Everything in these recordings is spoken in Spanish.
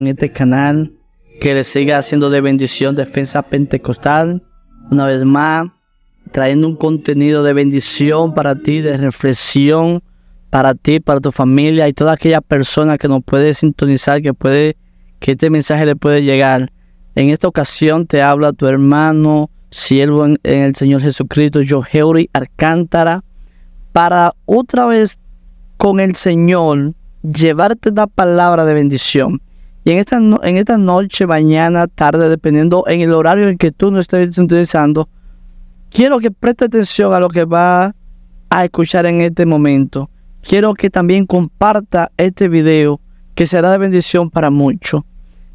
en este canal, que le siga haciendo de bendición Defensa Pentecostal, una vez más, trayendo un contenido de bendición para ti, de reflexión para ti, para tu familia y toda aquella persona que nos puede sintonizar, que este mensaje le puede llegar. En esta ocasión te habla tu hermano, siervo en el Señor Jesucristo, Joheuri Alcántara, para otra vez con el Señor llevarte una palabra de bendición. Y en esta noche, mañana, tarde, dependiendo en el horario en que tú no estés sintonizando, quiero que preste atención a lo que va a escuchar en este momento. Quiero que también comparta este video, que será de bendición para muchos.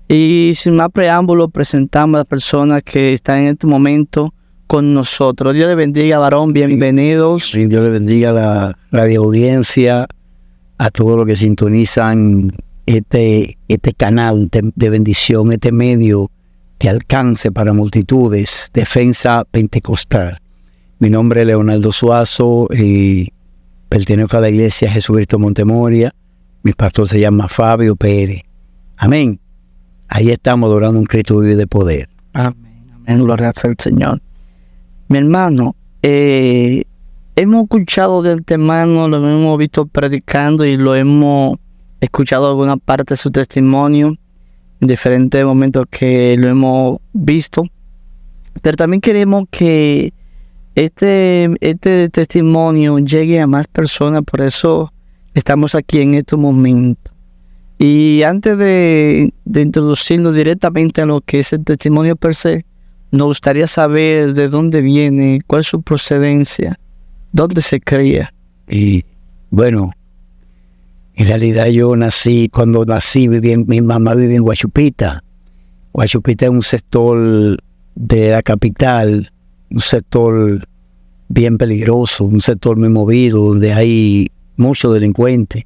Y sin más preámbulo, presentamos a las personas que están en este momento con nosotros. Dios le bendiga, varón, bienvenidos. Dios le bendiga a la radio audiencia, a todos los que sintonizan este canal de bendición, este medio de alcance para multitudes, Defensa Pentecostal. Mi nombre es Leonardo Suazo y pertenezco a la iglesia Jesucristo Montemoria. Mi pastor se llama Fabio Pérez. Amén. Ahí estamos adorando un Cristo vivo de poder. Amén, amén, gloria al Señor. Mi hermano, hemos escuchado del hermano, lo hemos visto predicando y lo hemos escuchado alguna parte de su testimonio en diferentes momentos que lo hemos visto, pero también queremos que este testimonio llegue a más personas, por eso estamos aquí en este momento. Y antes de introducirnos directamente a lo que es el testimonio per se, nos gustaría saber de dónde viene, cuál es su procedencia, dónde se cría. Y bueno, en realidad cuando nací, mi mamá vivía en Guachupita. Guachupita es un sector de la capital, un sector bien peligroso, un sector muy movido, donde hay muchos delincuentes.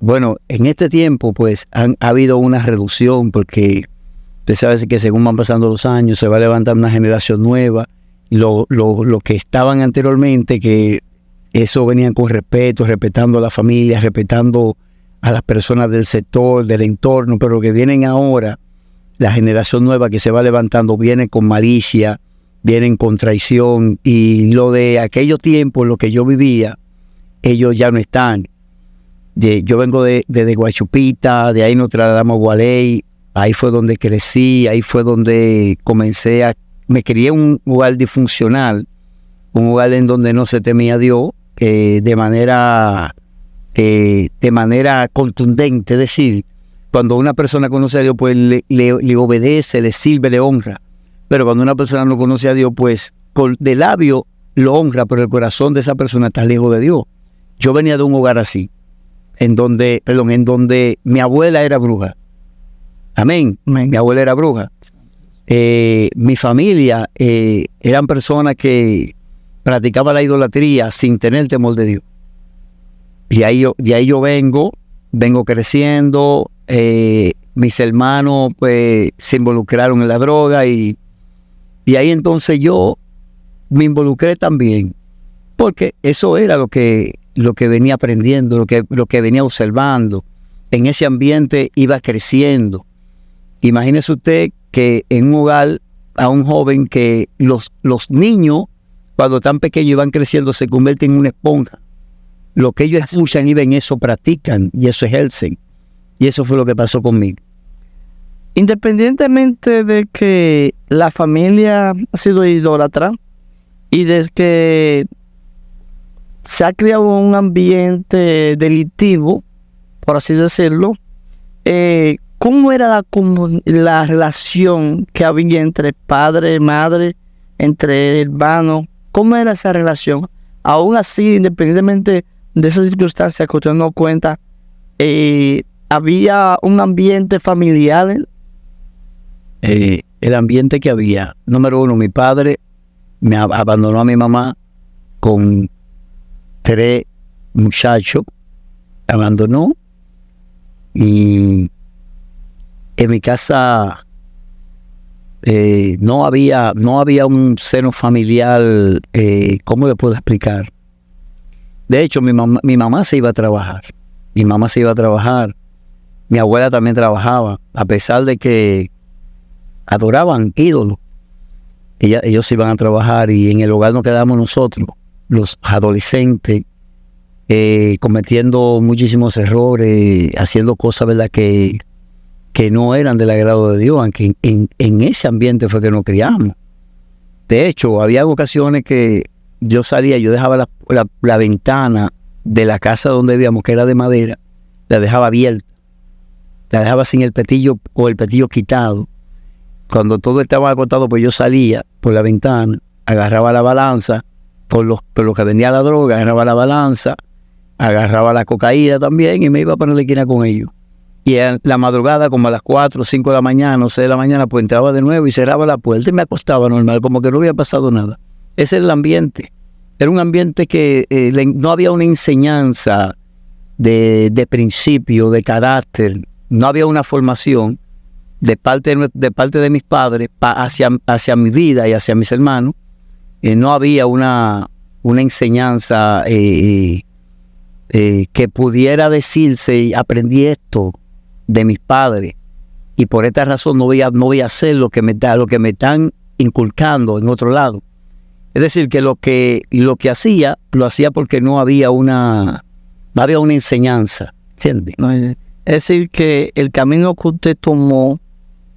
Bueno, en este tiempo pues ha habido una reducción porque usted sabe que según van pasando los años se va a levantar una generación nueva. Lo que estaban anteriormente, que eso venían con respeto, respetando a la familia, respetando a las personas del sector, del entorno, pero que vienen ahora, la generación nueva que se va levantando, viene con malicia, vienen con traición, y lo de aquellos tiempos, lo que yo vivía, ellos ya no están. Yo vengo de Guachupita, de ahí nos trasladamos a Gualey, ahí fue donde crecí, ahí fue donde me crié en un lugar disfuncional, un lugar en donde no se temía a Dios, de manera contundente. Es decir, cuando una persona conoce a Dios, pues le obedece, le sirve, le honra. Pero cuando una persona no conoce a Dios, pues de labio lo honra, pero el corazón de esa persona está lejos de Dios. Yo venía de un hogar así, en donde mi abuela era bruja. Amén. Mi abuela era bruja. Mi familia eran personas que practicaban la idolatría sin tener temor de Dios. Y de ahí yo vengo creciendo. Mis hermanos pues se involucraron en la droga y ahí entonces yo me involucré también, porque eso era lo que venía aprendiendo, lo que venía observando. En ese ambiente iba creciendo. Imagínese usted que en un hogar, a un joven, que los niños cuando están pequeños y van creciendo se convierten en una esponja. Lo que ellos escuchan y ven, eso practican y eso ejercen. Y eso fue lo que pasó conmigo. Independientemente de que la familia ha sido idólatra y desde que se ha creado un ambiente delictivo, por así decirlo, ¿cómo era la relación que había entre padre y madre, entre hermanos? ¿Cómo era esa relación? Aún así, independientemente de esas circunstancias que usted no cuenta, ¿había un ambiente familiar? El ambiente que había, número uno, mi padre me abandonó a mi mamá con 3 muchachos, abandonó, y en mi casa no había un seno familiar. ¿Cómo le puedo explicar? De hecho, mi mamá se iba a trabajar. Mi abuela también trabajaba, a pesar de que adoraban ídolos. Ellos iban a trabajar y en el hogar nos quedamos nosotros, los adolescentes, cometiendo muchísimos errores, haciendo cosas, ¿verdad?, que no eran del agrado de Dios, aunque en ese ambiente fue que nos criamos. De hecho, había ocasiones que yo salía, yo dejaba la ventana de la casa donde vivíamos, que era de madera, la dejaba abierta, la dejaba sin el petillo o el petillo quitado. Cuando todo estaba acotado, pues yo salía por la ventana, agarraba la balanza, por lo que vendía la droga, agarraba la balanza, agarraba la cocaína también y me iba para la esquina con ellos. Y en la madrugada, como a las 4 o 5 de la mañana, o 6 de la mañana, pues entraba de nuevo y cerraba la puerta y me acostaba normal, como que no había pasado nada. Ese era el ambiente. Era un ambiente que no había una enseñanza de principio, de carácter, no había una formación de parte de mis padres hacia mi vida y hacia mis hermanos. No había una enseñanza que pudiera decirse, aprendí esto de mis padres y por esta razón no voy a hacer lo que me están inculcando en otro lado. Es decir, que lo que hacía, lo hacía porque no había una enseñanza, ¿entiendes? No, es decir, que el camino que usted tomó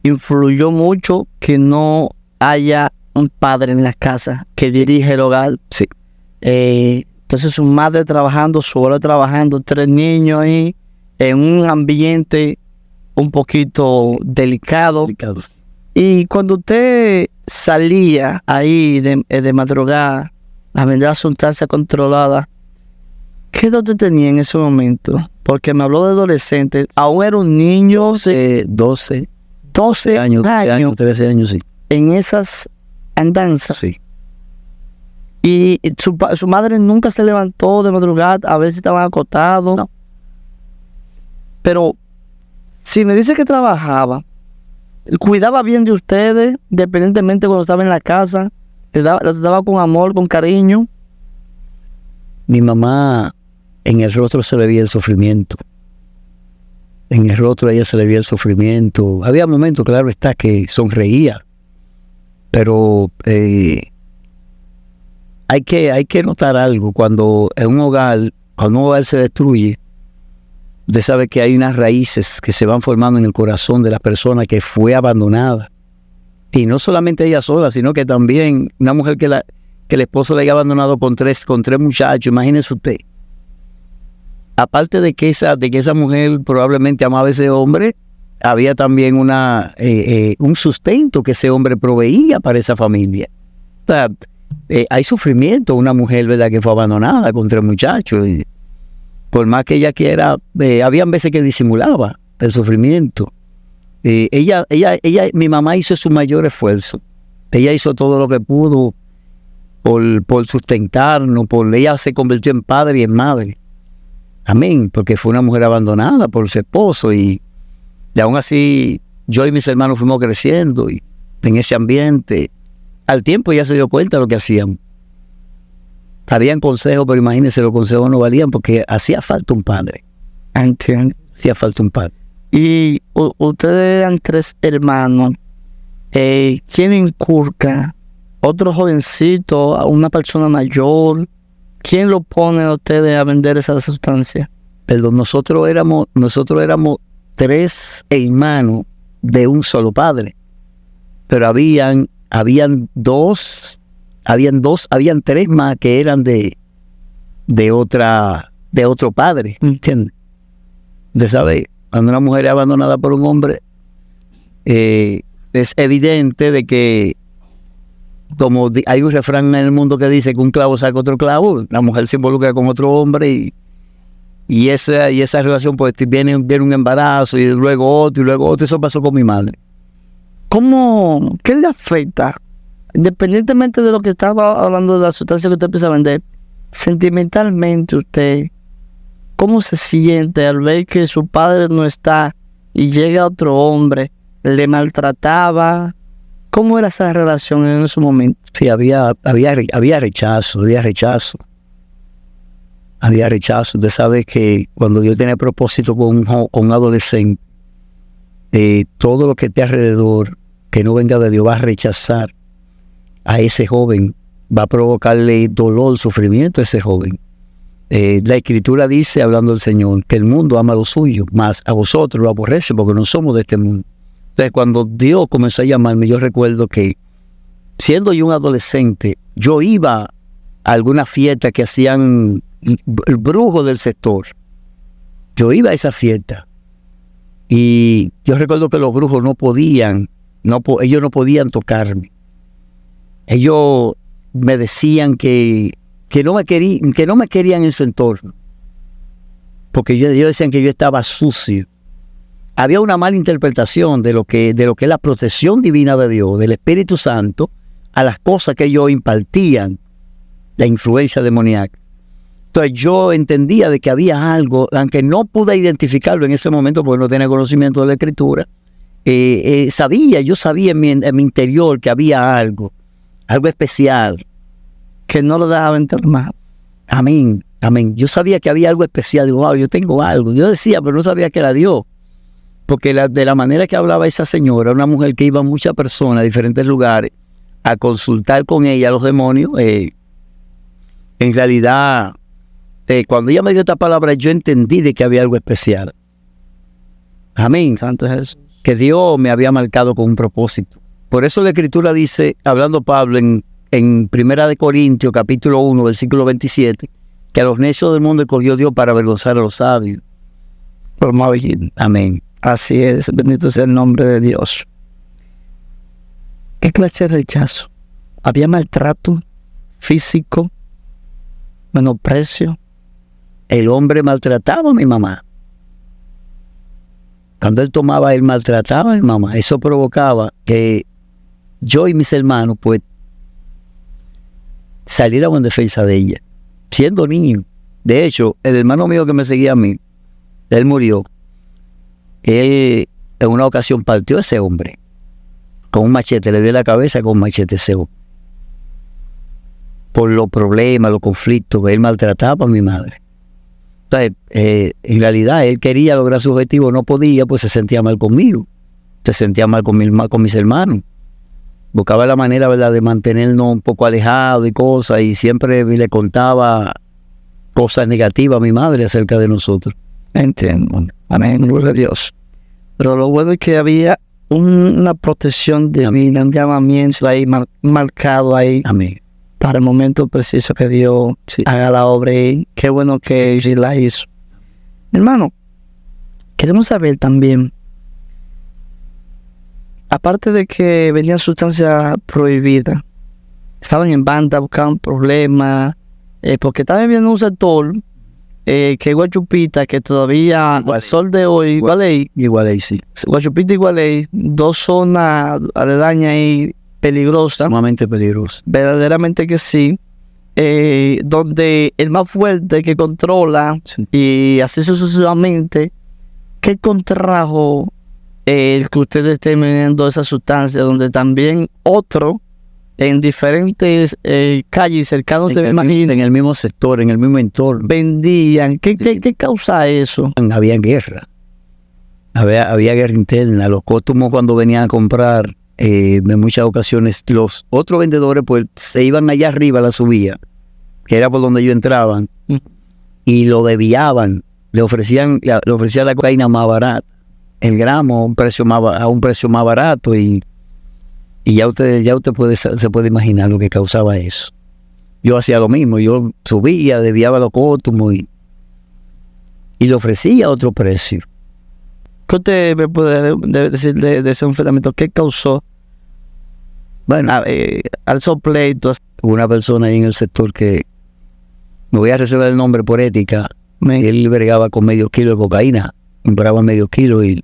influyó mucho que no haya un padre en la casa que dirige el hogar. Sí. Entonces su madre trabajando, su abuelo trabajando, 3 niños ahí, en un ambiente un poquito delicado. Y cuando usted salía ahí de madrugada a vender la sustancia controlada, ¿qué edad usted tenía en ese momento? Porque me habló de adolescente, aún era un niño. 12 años, 13 años, sí. En esas andanzas. Sí. Y su madre nunca se levantó de madrugada a ver si estaban acostados. No. Pero si me dice que trabajaba, cuidaba bien de ustedes, independientemente cuando estaba en la casa, la trataba con amor, con cariño. Mi mamá, en el rostro se le veía el sufrimiento. En el rostro de ella se le veía el sufrimiento. Había momentos, claro está, que sonreía. Pero hay que notar algo. Cuando un hogar se destruye, usted sabe que hay unas raíces que se van formando en el corazón de la persona que fue abandonada. Y no solamente ella sola, sino que también una mujer que el esposo le haya abandonado con tres muchachos. Imagínese usted. Aparte de que esa mujer probablemente amaba a ese hombre, había también un sustento que ese hombre proveía para esa familia. O sea, hay sufrimiento. Una mujer, ¿verdad?, que fue abandonada con 3 muchachos. Y por más que ella quiera, habían veces que disimulaba el sufrimiento. Mi mamá hizo su mayor esfuerzo. Ella hizo todo lo que pudo por sustentarnos. Ella se convirtió en padre y en madre. Amén, porque fue una mujer abandonada por su esposo y aún así yo y mis hermanos fuimos creciendo y en ese ambiente. Al tiempo ella se dio cuenta de lo que hacíamos. Habían consejos, pero imagínense, los consejos no valían porque hacía falta un padre. Entiendo. Hacía falta un padre. Y ustedes eran 3 hermanos. ¿Quién inculca? ¿Otro jovencito? ¿A una persona mayor? ¿Quién lo pone a ustedes a vender esa sustancia? Pero nosotros éramos 3 hermanos de un solo padre. Pero habían 3 más que eran de otro padre, ¿entiendes? Usted sabe, cuando una mujer es abandonada por un hombre, es evidente de que, como hay un refrán en el mundo que dice que un clavo saca otro clavo, la mujer se involucra con otro hombre y esa relación, pues viene un embarazo y luego otro. Eso pasó con mi madre. ¿Qué le afecta? Independientemente de lo que estaba hablando de la sustancia que usted empieza a vender, sentimentalmente usted, ¿cómo se siente al ver que su padre no está y llega otro hombre, le maltrataba? ¿Cómo era esa relación en ese momento? Sí, había rechazo. Usted sabe que cuando yo tenía propósito con un adolescente, todo lo que esté alrededor, que no venga de Dios, va a rechazar a ese joven, va a provocarle dolor, sufrimiento a ese joven. La Escritura dice, hablando del Señor, que el mundo ama lo suyo, mas a vosotros lo aborrece porque no somos de este mundo. Entonces, cuando Dios comenzó a llamarme, yo recuerdo que, siendo yo un adolescente, yo iba a alguna fiesta que hacían el brujo del sector. Yo iba a esa fiesta y yo recuerdo que los brujos ellos no podían tocarme. Ellos me decían que no me querían en su entorno, porque ellos decían que yo estaba sucio. Había una mala interpretación de lo que es la protección divina de Dios, del Espíritu Santo, a las cosas que ellos impartían, la influencia demoníaca. Entonces yo entendía de que había algo, aunque no pude identificarlo en ese momento porque no tenía conocimiento de la Escritura, yo sabía en mi interior que había algo especial, que no lo dejaba entrar más. Amén. Yo sabía que había algo especial. Digo, wow, yo tengo algo. Yo decía, pero no sabía que era Dios. Porque de la manera que hablaba esa señora, una mujer que iba a muchas personas a diferentes lugares a consultar con ella a los demonios, en realidad, cuando ella me dio esta palabra, yo entendí de que había algo especial. Amén. Santo Jesús. Que Dios me había marcado con un propósito. Por eso la Escritura dice, hablando Pablo en Primera de Corintios, capítulo 1, versículo 27, que a los necios del mundo escogió Dios para avergonzar a los sabios. Amén. Así es, bendito sea el nombre de Dios. ¿Qué clase de rechazo? Había maltrato físico, menosprecio. El hombre maltrataba a mi mamá. Cuando él tomaba, él maltrataba a mi mamá. Eso provocaba que yo y mis hermanos, pues, saliéramos en defensa de ella, siendo niño. De hecho, el hermano mío que me seguía a mí, él murió. Él, en una ocasión partió a ese hombre con un machete, le dio la cabeza con un machete ese hombre. Por los problemas, los conflictos, él maltrataba a mi madre. Entonces, en realidad, él quería lograr su objetivo, no podía, pues se sentía mal conmigo, se sentía mal con mis hermanos. Buscaba la manera, ¿verdad?, de mantenernos un poco alejados y cosas, y siempre le contaba cosas negativas a mi madre acerca de nosotros. Entiendo. Amén, gloria a Dios. Pero lo bueno es que había una protección divina, un llamamiento ahí marcado ahí. Amén. Para el momento preciso que Dios haga la obra, y qué bueno que sí la hizo. Hermano, queremos saber también, aparte de que venían sustancias prohibidas, estaban en banda, buscaban problemas, porque estaban viendo un sector que es Guachupita, que todavía al sol de hoy, Igualey, sí. Guachupita y Igualey, dos zonas aledañas y peligrosas. Sumamente peligrosas. Verdaderamente que sí. Donde el más fuerte que controla, y así sucesivamente, ¿qué contrajo el que ustedes estén vendiendo esa sustancia? Donde también otro, en diferentes calles cercanos, en el mismo sector, en el mismo entorno, vendían. ¿Qué causa eso? Había guerra. Había guerra interna. Los cóstumos, cuando venían a comprar, en muchas ocasiones los otros vendedores pues se iban allá arriba a la subida, que era por donde ellos entraban, y lo desviaban, le ofrecían la cocaína más barata, el gramo a un precio más barato, y ya usted se puede imaginar lo que causaba eso. Yo hacía lo mismo, yo subía, desviaba los cóstumos y le ofrecía otro precio. ¿Qué usted me puede decir de ese enfrentamiento? ¿Qué causó? Bueno, alzó pleitos. Una persona ahí en el sector que, me voy a reservar el nombre por ética, él bregaba con medio kilo de cocaína, compraba medio kilo, y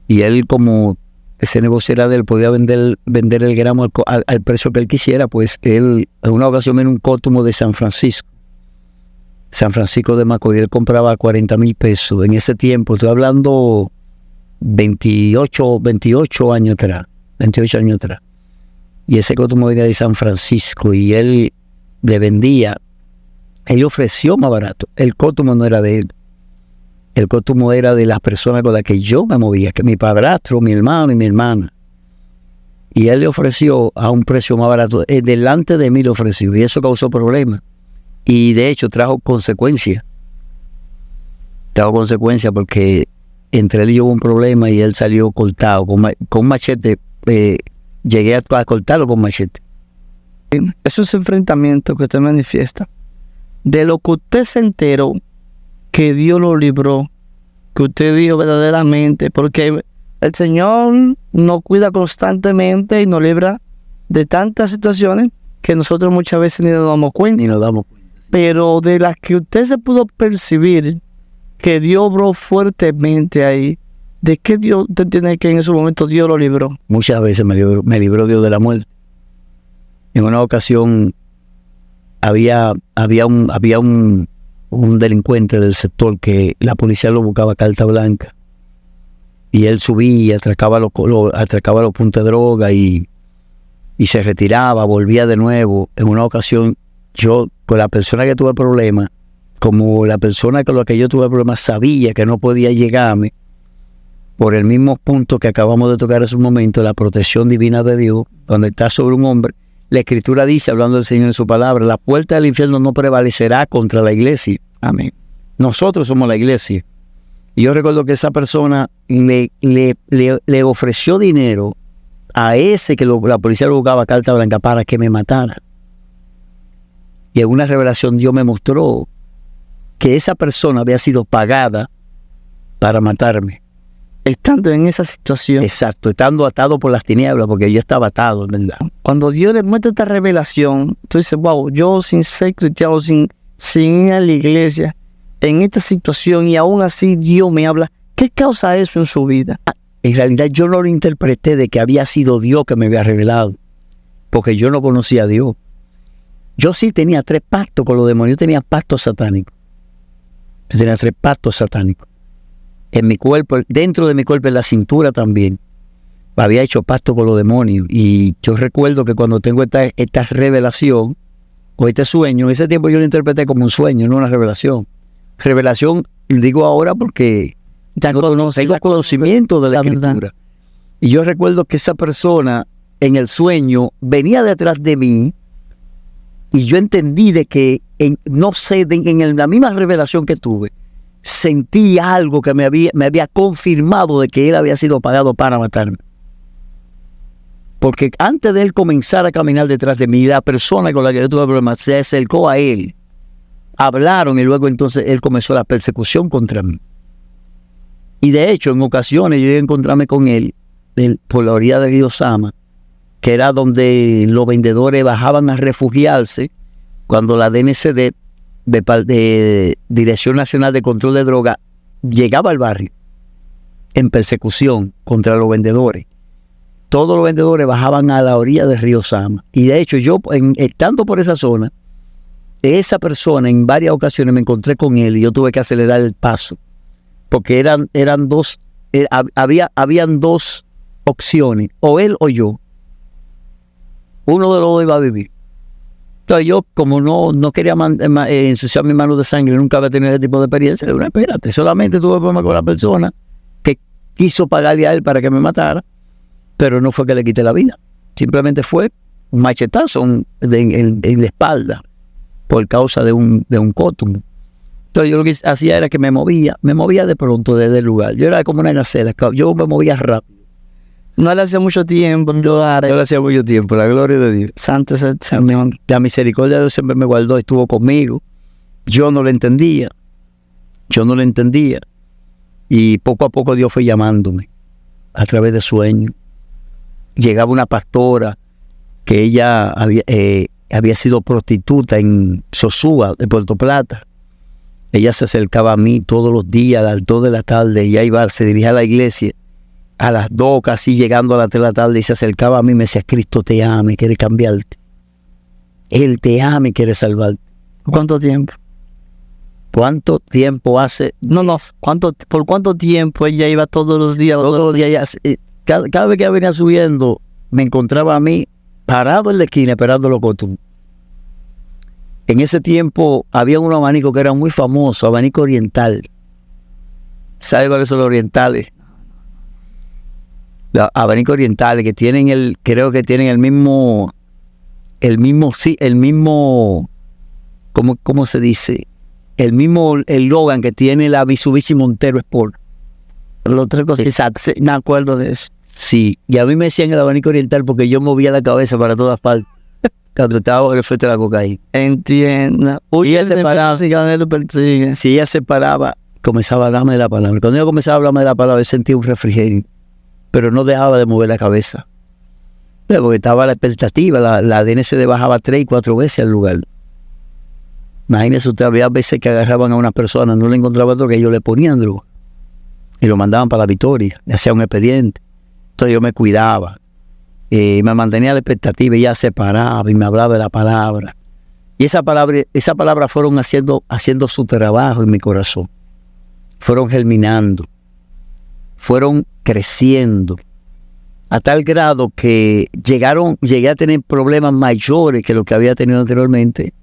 él, como ese negocio era de él, podía vender el gramo al precio que él quisiera. Pues él, en una ocasión, en un cóstumo de San Francisco de Macorís, él compraba 40,000 pesos. En ese tiempo, estoy hablando 28 años atrás. Y ese cóstumo venía de San Francisco, y él le vendía, él ofreció más barato. El cóstumo no era de él. El cótumo era de las personas con las que yo me movía, que mi padrastro, mi hermano y mi hermana. Y él le ofreció a un precio más barato. Delante de mí le ofreció. Y eso causó problemas. Y de hecho trajo consecuencias. Trajo consecuencias porque entre él y yo hubo un problema y él salió cortado. Con machete. Llegué a cortarlo con machete. Esos enfrentamientos que usted manifiesta, de lo que usted se enteró, que Dios lo libró, que usted dijo verdaderamente, porque el Señor nos cuida constantemente y nos libra de tantas situaciones que nosotros muchas veces ni nos damos cuenta. Pero de las que usted se pudo percibir que Dios obró fuertemente ahí, ¿de qué Dios usted tiene que en ese momento Dios lo libró? Muchas veces me libró Dios de la muerte. En una ocasión había un delincuente del sector que la policía lo buscaba carta blanca. Y él subía, atracaba los puntos de droga y se retiraba, volvía de nuevo. En una ocasión, yo, con la persona que tuve problemas, como la persona con la que yo tuve problemas sabía que no podía llegarme, por el mismo punto que acabamos de tocar en su momento, la protección divina de Dios, cuando está sobre un hombre, la Escritura dice, hablando del Señor en su palabra, la puerta del infierno no prevalecerá contra la iglesia. Amén. Nosotros somos la iglesia. Y yo recuerdo que esa persona le ofreció dinero a ese que la policía lo buscaba carta blanca para que me matara. Y en una revelación Dios me mostró que esa persona había sido pagada para matarme. Estando en esa situación. Exacto, estando atado por las tinieblas, porque yo estaba atado, en verdad. Cuando Dios le muestra esta revelación, tú dices, wow, yo sin ser cristiano, sin ir a la iglesia, en esta situación, y aún así Dios me habla. ¿Qué causa eso en su vida? En realidad yo no lo interpreté de que había sido Dios que me había revelado, porque yo no conocía a Dios. Yo sí tenía 3 pactos con los demonios, yo tenía pactos satánicos. Yo tenía 3 pactos satánicos. En mi cuerpo, dentro de mi cuerpo, en la cintura también, había hecho pacto con los demonios. Y yo recuerdo que cuando tengo esta revelación, o este sueño, en ese tiempo yo lo interpreté como un sueño, no una revelación. Revelación, digo ahora porque tengo conocimiento de la Escritura. Verdad. Y yo recuerdo que esa persona, en el sueño, venía detrás de mí, y yo entendí de que, en la misma revelación que tuve, sentí algo que me había confirmado de que él había sido pagado para matarme. Porque antes de él comenzar a caminar detrás de mí, la persona con la que yo tuve problemas se acercó a él, hablaron y luego entonces él comenzó la persecución contra mí. Y de hecho, en ocasiones yo llegué a encontrarme con él por la orilla de Río Sama, que era donde los vendedores bajaban a refugiarse cuando la DNCD, de Dirección Nacional de Control de Drogas, llegaba al barrio en persecución contra los vendedores. Todos los vendedores bajaban a la orilla del río Sama. Y de hecho yo, estando por esa zona, esa persona en varias ocasiones me encontré con él y yo tuve que acelerar el paso. Porque habían 2 opciones, o él o yo. Uno de los 2 iba a vivir. Entonces yo, como no quería ensuciar mis manos de sangre, nunca había tenido ese tipo de experiencia, le dije, espérate, solamente tuve problemas con la persona que quiso pagarle a él para que me matara, pero no fue que le quité la vida. Simplemente fue un machetazo en la espalda por causa de un cótumo. Entonces yo lo que hacía era que me movía de pronto desde el lugar. Yo era como una gacela, yo me movía rápido. No le hacía mucho tiempo. Yo le hacía mucho tiempo, la gloria de Dios. Santo es el Señor. La misericordia de Dios siempre me guardó, estuvo conmigo. Yo no lo entendía. Y poco a poco Dios fue llamándome a través de sueños. Llegaba una pastora que ella había sido prostituta en Sosúa, de Puerto Plata. Ella se acercaba a mí todos los días a las 2 de la tarde. Ella se dirigía a la iglesia a las 2, casi llegando a las 3 de la tarde, y se acercaba a mí y me decía, Cristo te ama y quiere cambiarte. Él te ama y quiere salvarte. ¿Cuánto tiempo? ¿Cuánto tiempo hace? ¿Por cuánto tiempo ella iba todos los días? Todos los días. Cada vez que ella venía subiendo, me encontraba a mí parado en la esquina esperando los cótumos. En ese tiempo había un abanico que era muy famoso, abanico oriental. ¿Sabe cuáles son los orientales? Los abanicos orientales que tienen creo que tienen el mismo, ¿cómo se dice? El mismo eslogan que tiene la Mitsubishi Montero Sport. Los tres cosas. Exacto. Sí, me acuerdo de eso. Sí, y a mí me decían el abanico oriental porque yo movía la cabeza para todas partes cuando estaba con el efecto de la cocaína. Entiendo. Y ella se paraba. Si ella se paraba, comenzaba a hablarme de la palabra. Cuando ella comenzaba a hablarme de la palabra, yo sentía un refrigerio, pero no dejaba de mover la cabeza. Porque estaba la expectativa, la DNCD bajaba 3 y 4 veces al lugar. Imagínese usted, había veces que agarraban a una persona, no le encontraban droga, ellos le ponían droga y lo mandaban para la Victoria, le hacían un expediente. Entonces yo me cuidaba, me mantenía a la expectativa, y ella se paraba y me hablaba de la palabra. Y esa palabra fueron haciendo su trabajo en mi corazón. Fueron germinando, fueron creciendo, a tal grado que llegué a tener problemas mayores que lo que había tenido anteriormente.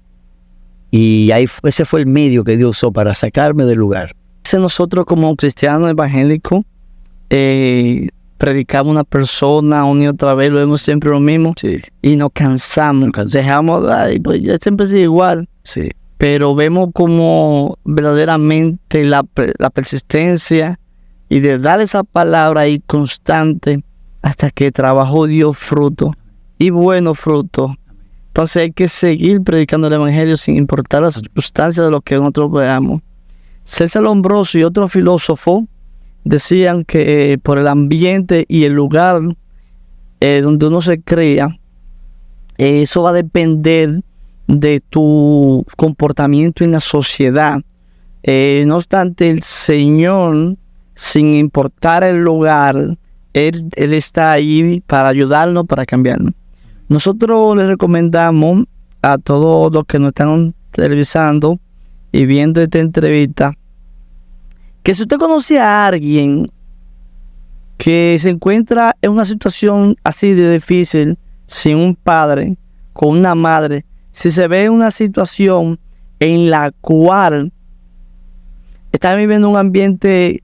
Y ese fue el medio que Dios usó para sacarme del lugar. Nosotros como cristianos evangélicos predicamos a una persona una y otra vez, lo vemos siempre lo mismo, Sí. y nos cansamos. Dejamos, pues ya siempre sigue igual. Sí. Pero vemos como verdaderamente la persistencia y de dar esa palabra ahí constante hasta que trabajó dio fruto y buenos frutos. Entonces hay que seguir predicando el evangelio sin importar las circunstancias de lo que nosotros veamos. César Lombroso y otro filósofo decían que por el ambiente y el lugar donde uno se crea, eso va a depender de tu comportamiento en la sociedad. No obstante, el Señor, sin importar el lugar, Él está ahí para ayudarnos, para cambiarnos. Nosotros le recomendamos a todos los que nos están televisando y viendo esta entrevista, que si usted conoce a alguien que se encuentra en una situación así de difícil, sin un padre, con una madre, si se ve en una situación en la cual están viviendo un ambiente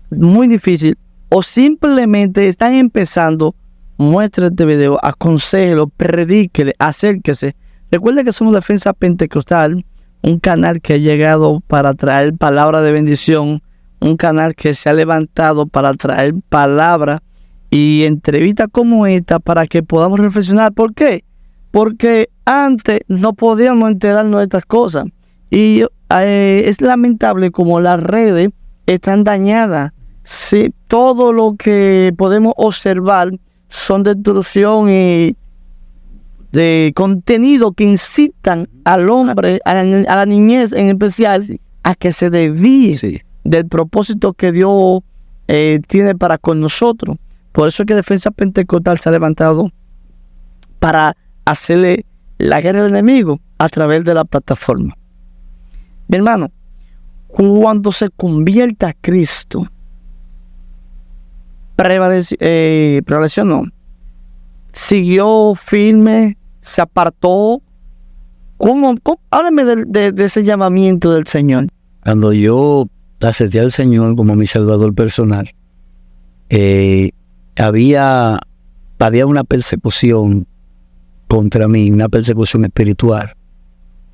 muy difícil o simplemente están empezando, muestre este video, aconséjelo, predíquele, acérquese. Recuerde que somos Defensa Pentecostal, un canal que ha llegado para traer palabra de bendición, un canal que se ha levantado para traer palabra y entrevistas como esta para que podamos reflexionar. ¿Por qué? Porque antes no podíamos enterarnos de estas cosas y es lamentable como las redes están dañadas. Sí, todo lo que podemos observar son destrucción y de contenido que incitan al hombre, a la niñez en especial, a que se desvíe del propósito que Dios tiene para con nosotros. Por eso es que Defensa Pentecostal se ha levantado para hacerle la guerra al enemigo a través de la plataforma. Mi hermano, cuando se convierta a Cristo, prevaleció no, siguió firme, se apartó. Háblame de ese llamamiento del Señor. Cuando yo acepté al Señor como mi Salvador personal, había una persecución contra mí, una persecución espiritual.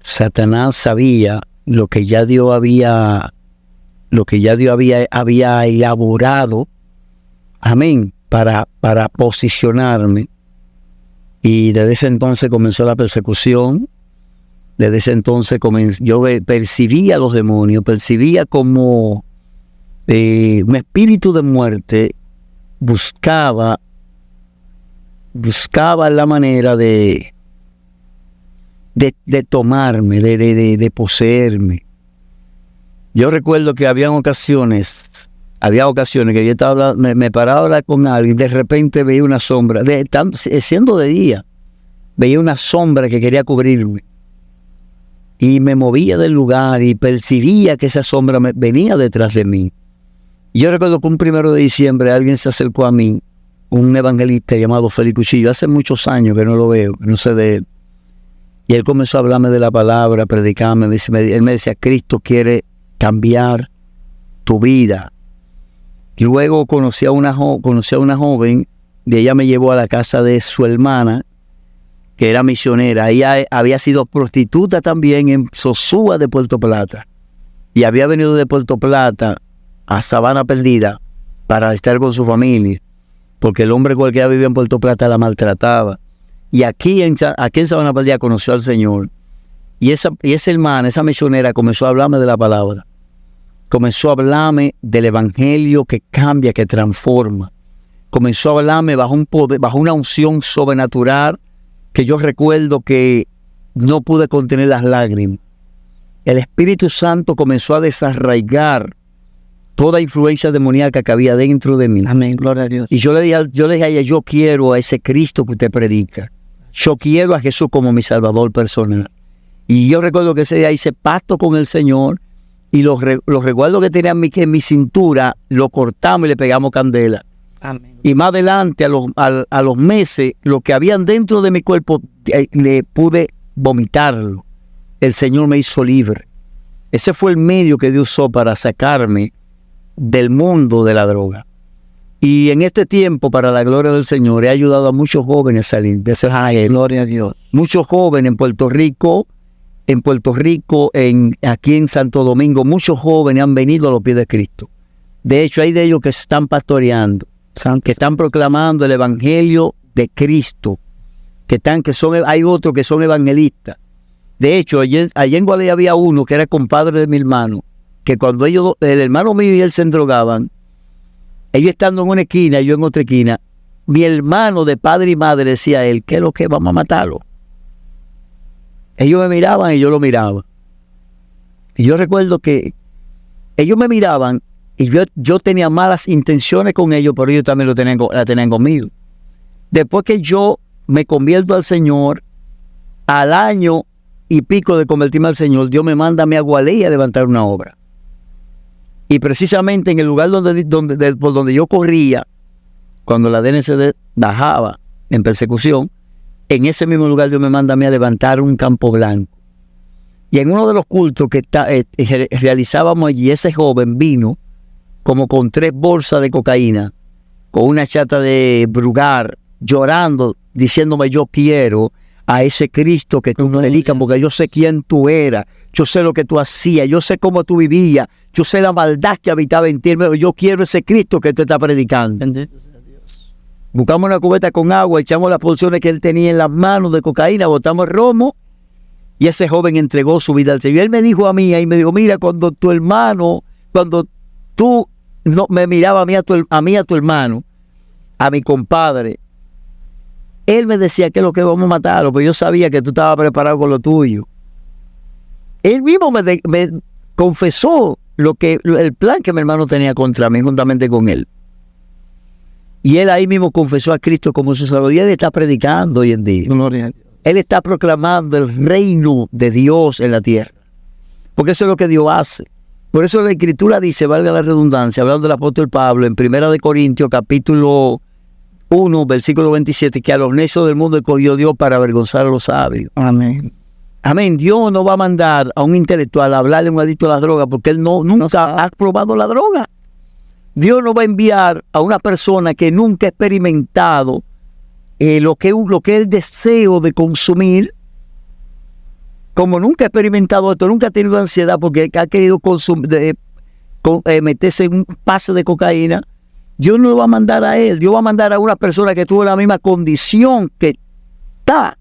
Satanás sabía lo que ya Dios había elaborado, amén, para posicionarme. Y desde ese entonces comenzó la persecución. Desde ese entonces yo percibía a los demonios, percibía como un espíritu de muerte buscaba la manera de tomarme, de poseerme. Yo recuerdo que había ocasiones que yo estaba me paraba a hablar con alguien, de repente veía una sombra, siendo de día, veía una sombra que quería cubrirme. Y me movía del lugar y percibía que esa sombra venía detrás de mí. Y yo recuerdo que un 1 de diciembre alguien se acercó a mí, un evangelista llamado Félix Cuchillo, hace muchos años que no lo veo, que no sé de él. Y él comenzó a hablarme de la palabra, a predicarme. Él me decía, Cristo quiere cambiar tu vida. Y luego conocí a una joven, y ella me llevó a la casa de su hermana, que era misionera. Ella había sido prostituta también en Sosúa de Puerto Plata. Y había venido de Puerto Plata a Sabana Perdida para estar con su familia, porque el hombre con el que ella vivía en Puerto Plata la maltrataba. Y aquí en Sabana Perdida conoció al Señor. Y esa hermana, esa misionera, comenzó a hablarme de la palabra. Comenzó a hablarme del evangelio que cambia, que transforma. Comenzó a hablarme bajo un poder, bajo una unción sobrenatural, que yo recuerdo que no pude contener las lágrimas. El Espíritu Santo comenzó a desarraigar toda influencia demoníaca que había dentro de mí. Amén, gloria a Dios. Y yo le dije a ella, yo quiero a ese Cristo que usted predica. Yo quiero a Jesús como mi Salvador personal. Y yo recuerdo que ese día hice pacto con el Señor, y los recuerdos que tenía en mi cintura, lo cortamos y le pegamos candela. Amén. Y más adelante, a los meses, lo que habían dentro de mi cuerpo, le pude vomitarlo. El Señor me hizo libre. Ese fue el medio que Dios usó para sacarme del mundo de la droga. Y en este tiempo, para la gloria del Señor, he ayudado a muchos jóvenes a salir de ese jael. Gloria a Dios. Muchos jóvenes en Puerto Rico, aquí en Santo Domingo, muchos jóvenes han venido a los pies de Cristo. De hecho, hay de ellos que se están pastoreando, que están proclamando el evangelio de Cristo, hay otros que son evangelistas. De hecho, allá en Guadalajara había uno que era compadre de mi hermano, que cuando el hermano mío y él se drogaban, ellos estando en una esquina y yo en otra esquina, mi hermano de padre y madre decía a él, ¿qué es lo que vamos a matarlo? Ellos me miraban y yo lo miraba. Y yo recuerdo que ellos me miraban y yo tenía malas intenciones con ellos, pero ellos también la tenían conmigo. Después que yo me convierto al Señor, al año y pico de convertirme al Señor, Dios me manda a mi Agualey a levantar una obra. Y precisamente en el lugar por donde yo corría, cuando la DNCD bajaba en persecución, en ese mismo lugar Dios me manda a mí a levantar un campo blanco. Y en uno de los cultos que realizábamos allí, ese joven vino como con 3 bolsas de cocaína, con una chata de Brugar, llorando, diciéndome, yo quiero a ese Cristo que tú predicas, porque yo sé quién tú eras, yo sé lo que tú hacías, yo sé cómo tú vivías, yo sé la maldad que habitaba en ti, yo quiero ese Cristo que te está predicando. Bendito sea Dios. Buscamos una cubeta con agua, echamos las porciones que él tenía en las manos de cocaína, botamos el romo, y ese joven entregó su vida al Señor. Y él me dijo a mí, mira, cuando tu hermano, cuando tú no me miraba a tu hermano, a mi compadre, él me decía que es lo que vamos a matarlo, pero yo sabía que tú estabas preparado con lo tuyo. Él mismo me confesó el plan que mi hermano tenía contra mí, juntamente con él. Y él ahí mismo confesó a Cristo como su Salvador. Y él está predicando hoy en día. Gloria a Dios. Él está proclamando el reino de Dios en la tierra. Porque eso es lo que Dios hace. Por eso la Escritura dice, valga la redundancia, hablando del apóstol Pablo, en 1 Corintios, capítulo 1, versículo 27, que a los necios del mundo escogió Dios para avergonzar a los sabios. Amén. Amén. Dios no va a mandar a un intelectual a hablarle a un adicto a la droga porque él nunca ha probado la droga. Dios no va a enviar a una persona que nunca ha experimentado lo que es el deseo de consumir. Como nunca ha experimentado esto, nunca ha tenido ansiedad porque ha querido meterse en un pase de cocaína, Dios no lo va a mandar a él. Dios va a mandar a una persona que tuvo la misma condición que está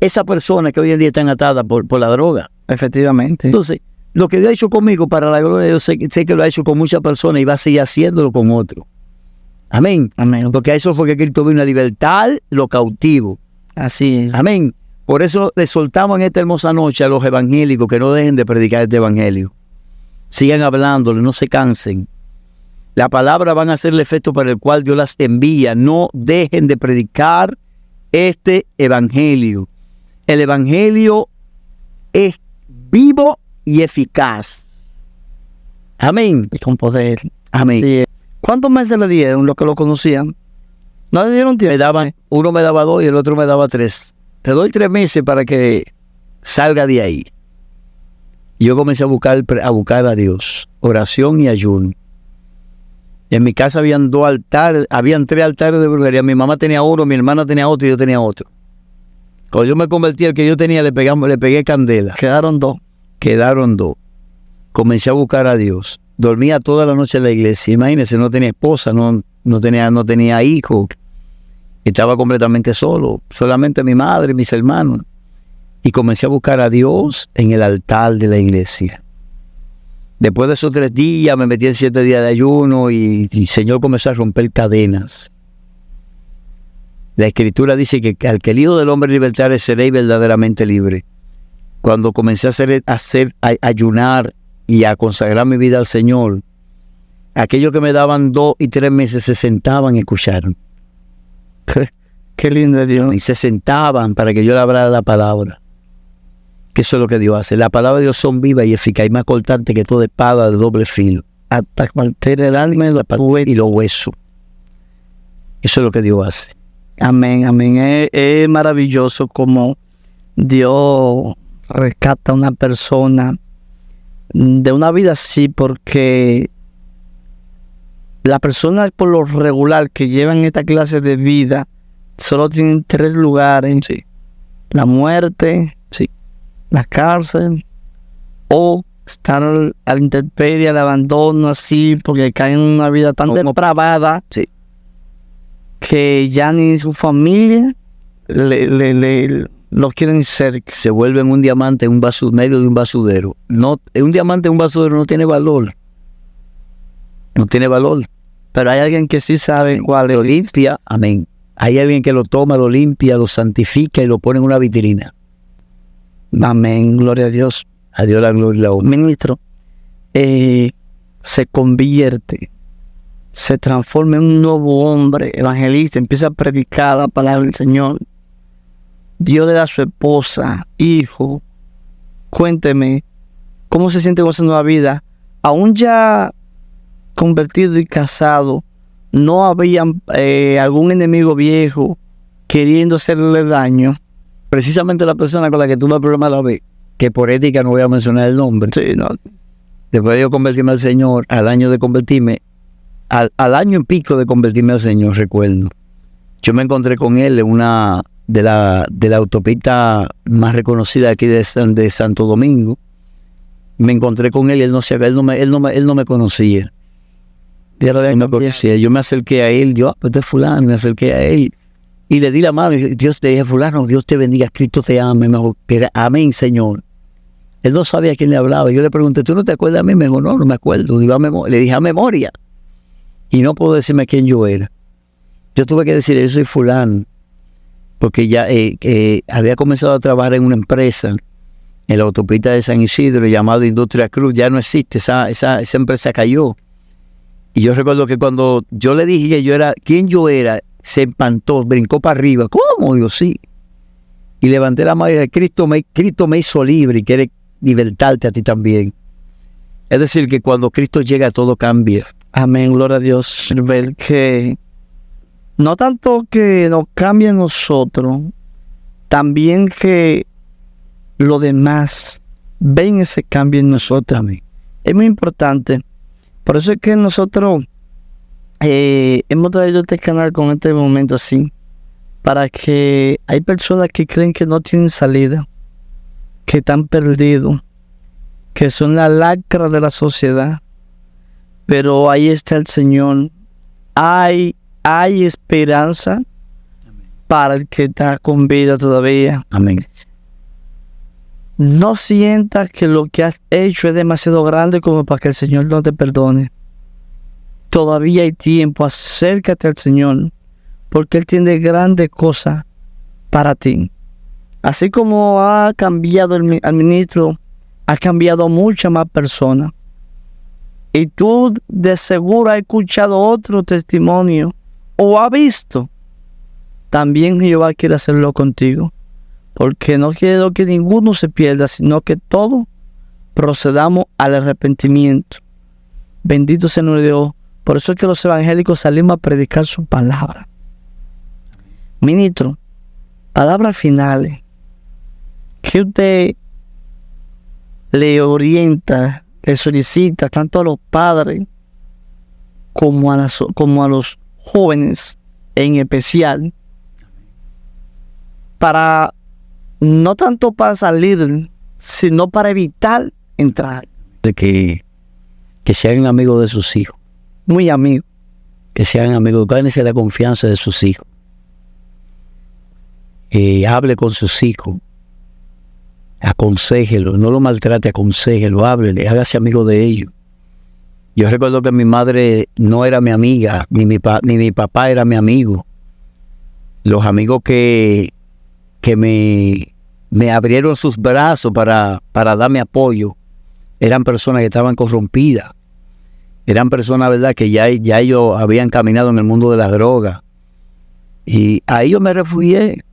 esa persona que hoy en día está atada por la droga. Efectivamente. Entonces, lo que Dios ha hecho conmigo, para la gloria de Dios, sé que lo ha hecho con muchas personas y va a seguir haciéndolo con otros. Amén. Amén. Porque a eso fue que Cristo vino a libertar lo cautivo. Así es. Amén. Por eso le soltamos en esta hermosa noche a los evangélicos que no dejen de predicar este evangelio. Sigan hablándole, no se cansen. La palabra van a hacer el efecto para el cual Dios las envía. No dejen de predicar este evangelio. El evangelio es vivo y eficaz. Amén. Y con poder. Amén. Sí. ¿Cuántos meses le dieron los que lo conocían? ¿No le dieron tiempo? Uno me daba 2 y el otro me daba 3. Te doy 3 meses para que salga de ahí. Y yo comencé a buscar a Dios. Oración y ayuno. En mi casa habían 2 altares, habían 3 altares de brujería. Mi mamá tenía uno, mi hermana tenía otro y yo tenía otro. Cuando yo me convertí, el que yo tenía le pegué candela. Quedaron 2. Quedaron 2. Comencé a buscar a Dios. Dormía toda la noche en la iglesia. Imagínense, no tenía esposa, no tenía hijos. Estaba completamente solo. Solamente mi madre y mis hermanos. Y comencé a buscar a Dios en el altar de la iglesia. Después de esos 3 días, me metí en 7 días de ayuno y el Señor comenzó a romper cadenas. La Escritura dice que al que el Hijo del Hombre libertare, seréis verdaderamente libre. Cuando comencé a ayunar y a consagrar mi vida al Señor, aquellos que me daban 2 y 3 meses se sentaban y escucharon. Qué lindo es Dios. Y se sentaban para que yo le hablara la palabra. Que eso es lo que Dios hace. La palabra de Dios son vivas y eficaz y más cortante que toda espada de doble filo. Hasta partir el alma y los huesos. Eso es lo que Dios hace. Amén, amén. Es maravilloso como Dios rescata a una persona de una vida así, porque la persona por lo regular que llevan esta clase de vida solo tienen 3 lugares. Sí. La muerte, sí, la cárcel, o estar a la intemperie, al abandono, así, porque caen en una vida tan depravada, sí, que ya ni su familia lo quieren cerca. Se vuelven un diamante en medio de un basurero. No, un diamante en un basurero no tiene valor. No tiene valor. Pero hay alguien que sí sabe cuál es. Lo limpia, amén. Hay alguien que lo toma, lo limpia, lo santifica y lo pone en una vitrina. Amén, gloria a Dios. A Dios la gloria y la honra. Ministro, se convierte, se transforma en un nuevo hombre, evangelista, empieza a predicar la palabra del Señor. Dios le da a su esposa, hijo. Cuénteme, ¿cómo se siente con esa nueva vida? Aún ya convertido y casado, ¿no había algún enemigo viejo queriendo hacerle daño? Precisamente la persona con la que tuve el problema la vez, que por ética no voy a mencionar el nombre. Sí, no. Después de yo convertirme al Señor, al año de convertirme, al año y pico de convertirme al Señor, recuerdo, yo me encontré con él en una de la autopista más reconocida aquí de Santo Domingo. Me encontré con él y él no me conocía. Yo me acerqué a él, pues de fulano, me acerqué a él y le di la mano y Dios te dije, fulano, Dios te bendiga, Cristo te ame, amén, Señor. Él no sabía a quién le hablaba. Yo le pregunté, ¿tú no te acuerdas de mí? Me dijo, no me acuerdo. Le dije a memoria. Y no puedo decirme quién yo era. Yo tuve que decir, yo soy fulano, porque ya había comenzado a trabajar en una empresa en la autopista de San Isidro llamada Industria Cruz. Ya no existe, esa empresa cayó. Y yo recuerdo que cuando yo le dije que quién yo era, se espantó, brincó para arriba. ¿Cómo? Digo, sí. Y levanté la mano y dije, Cristo me hizo libre y quiere libertarte a ti también. Es decir, que cuando Cristo llega todo cambia. Amén, gloria a Dios. Ver que no tanto que nos cambie a nosotros, también que los demás ven ese cambio en nosotros. Amén. Es muy importante. Por eso es que nosotros hemos traído este canal con este momento así, para que hay personas que creen que no tienen salida, que están perdidos, que son la lacra de la sociedad, pero ahí está el Señor. Hay esperanza. Amén. Para el que está con vida todavía. Amén. No sientas que lo que has hecho es demasiado grande como para que el Señor no te perdone. Todavía hay tiempo, acércate al Señor, porque Él tiene grandes cosas para ti. Así como ha cambiado al ministro, ha cambiado a muchas más personas. Y tú de seguro has escuchado otro testimonio o has visto. También Jehová quiere hacerlo contigo. Porque no quiero que ninguno se pierda, sino que todos procedamos al arrepentimiento. Bendito sea nuestro Dios. Por eso es que los evangélicos salimos a predicar su palabra. Ministro, palabras finales. ¿Qué usted le orienta, le solicita tanto a los padres como a los jóvenes en especial, para no tanto para salir, sino para evitar entrar. De que sean amigos de sus hijos. Muy amigos. Que sean amigos, gánense la confianza de sus hijos. Hable con sus hijos. Aconséjelo, no lo maltrate, aconséjelo, háblele, hágase amigo de ellos. Yo recuerdo que mi madre no era mi amiga, ni mi papá era mi amigo. Los amigos que me abrieron sus brazos para darme apoyo eran personas que estaban corrompidas. Eran personas, ¿verdad?, que ya ellos habían caminado en el mundo de las drogas. Y a ellos me refugié.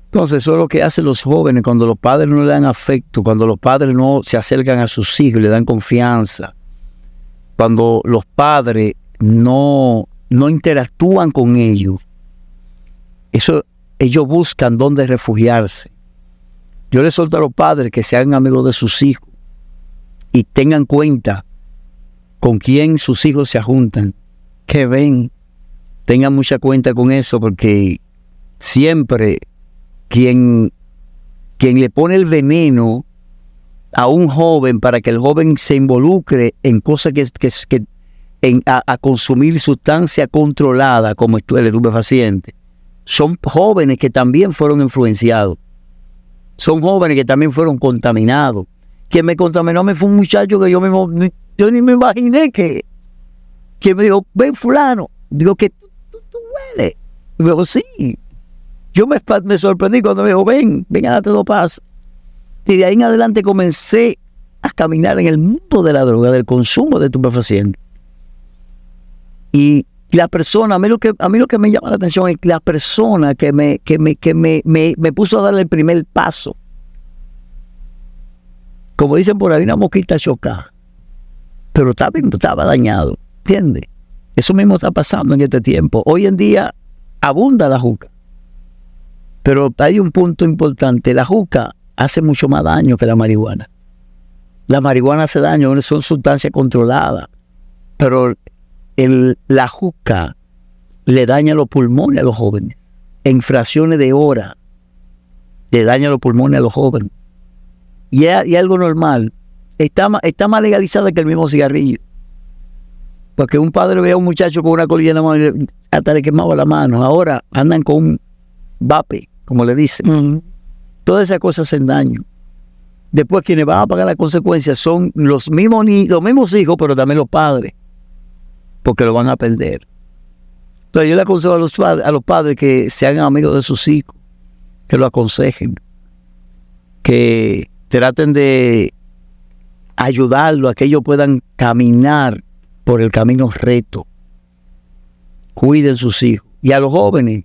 Entonces, eso es lo que hacen los jóvenes cuando los padres no le dan afecto, cuando los padres no se acercan a sus hijos y le dan confianza, cuando los padres no interactúan con ellos. Ellos buscan dónde refugiarse. Yo les suelto a los padres que sean amigos de sus hijos y tengan cuenta con quién sus hijos se juntan, que ven. Tengan mucha cuenta con eso, porque siempre quien le pone el veneno a un joven para que el joven se involucre en cosas a consumir sustancia controlada como el estupefaciente, son jóvenes que también fueron influenciados. Son jóvenes que también fueron contaminados. Quien me contaminó fue un muchacho que yo ni me imaginé que me dijo, ven fulano. Digo, que tú hueles. Y me dijo, sí. Yo me sorprendí cuando me dijo, ven a darte 2 pasos. Y de ahí en adelante comencé a caminar en el mundo de la droga, del consumo de estupefacientes. Y la persona, a mí lo que me llama la atención es la persona que me puso a darle el primer paso. Como dicen por ahí, una mosquita chocada. Pero estaba dañado, ¿entiendes? Eso mismo está pasando en este tiempo. Hoy en día abunda la juca. Pero hay un punto importante. La juca hace mucho más daño que la marihuana. La marihuana hace daño, son sustancias controladas. Pero la juca le daña los pulmones a los jóvenes. En fracciones de hora le daña los pulmones a los jóvenes. Y algo normal. Está más legalizada que el mismo cigarrillo. Porque un padre ve a un muchacho con una colilla en la mano y hasta le quemaba la mano. Ahora andan con un vape, como le dicen. Todas esas cosas hacen daño. Después quienes van a pagar las consecuencias son los mismos hijos, pero también los padres, porque lo van a perder. Entonces yo le aconsejo a los padres que se hagan amigos de sus hijos, que lo aconsejen, que traten de ayudarlo a que ellos puedan caminar por el camino recto. Cuiden sus hijos. Y a los jóvenes,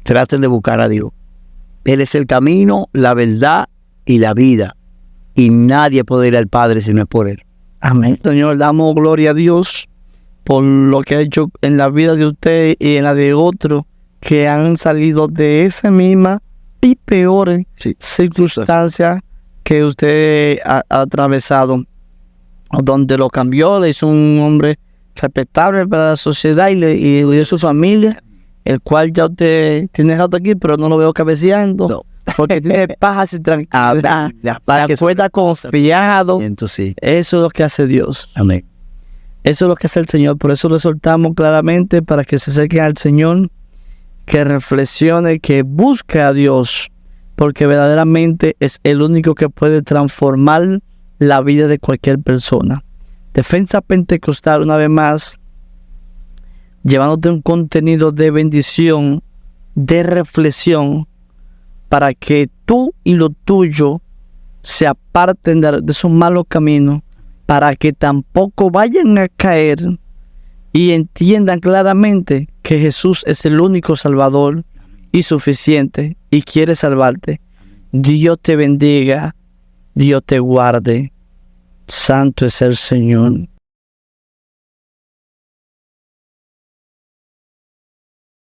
traten de buscar a Dios. Él es el camino, la verdad y la vida. Y nadie puede ir al Padre si no es por Él. Amén. Señor, damos gloria a Dios por lo que ha hecho en la vida de usted y en la de otros que han salido de esa misma y peores circunstancias que usted ha atravesado, donde lo cambió, le hizo un hombre respetable para la sociedad y de su familia, el cual ya usted tiene rato aquí, pero no lo veo cabeceando, no, porque tiene paz y tranquilidad, se acuerda confiado. Entonces, eso es lo que hace Dios. Amén. Eso es lo que hace el Señor. Por eso lo soltamos claramente para que se acerquen al Señor, que reflexione, que busque a Dios, porque verdaderamente es el único que puede transformar la vida de cualquier persona. Defensa Pentecostal, una vez más, llevándote un contenido de bendición, de reflexión, para que tú y lo tuyo se aparten de esos malos caminos, para que tampoco vayan a caer y entiendan claramente que Jesús es el único Salvador y suficiente y quiere salvarte. Dios te bendiga, Dios te guarde. Santo es el Señor.